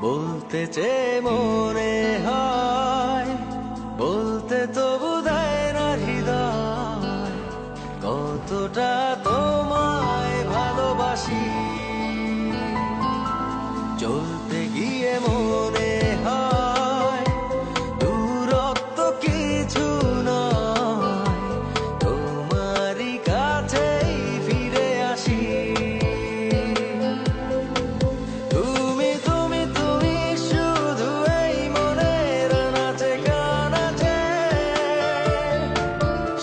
বলতে চেয়ে মনে হয়, বলতে তবু দেয় না হৃদয়, কতটা তোমায় ভালোবাসি। চলতে গিয়ে মনে হয় দূরত্ব কিছু নয়, তোমারই কাছেই ফিরে আসি। তুমি তুমি তুমি শুধু এই মনের নাচে গানাচে,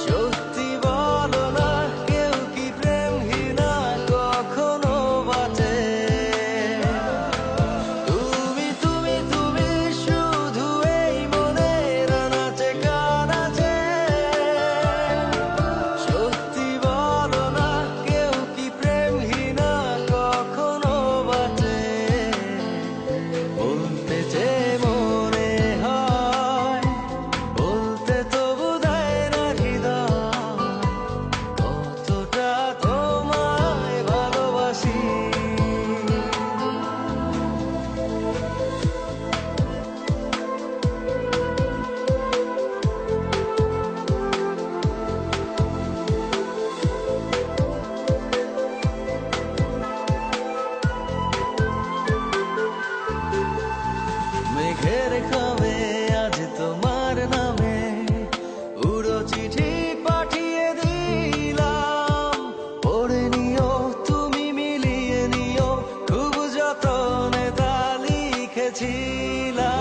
সত্যি বলো না কেউ কি প্রেমহীনা কখনো বাঁচে। তুমি তুমি তুমি শুধু এই মনের নাচে গানাচে, সত্যি বলো না কেউ কি প্রেমহীনা কখনো বাঁচে। বলতে চেয়ে মনে হয়, বলতে তবু দেয় না হৃদয়, কতটা তোমায় ভালোবাসি। মেঘের খামে আজ তোমার নামে উড়ো চিঠি পাঠিয়ে দিলাম, পড়ে নিও তুমি মিলিয়ে নিও, খুব যতনে তা লিখেছিলাম।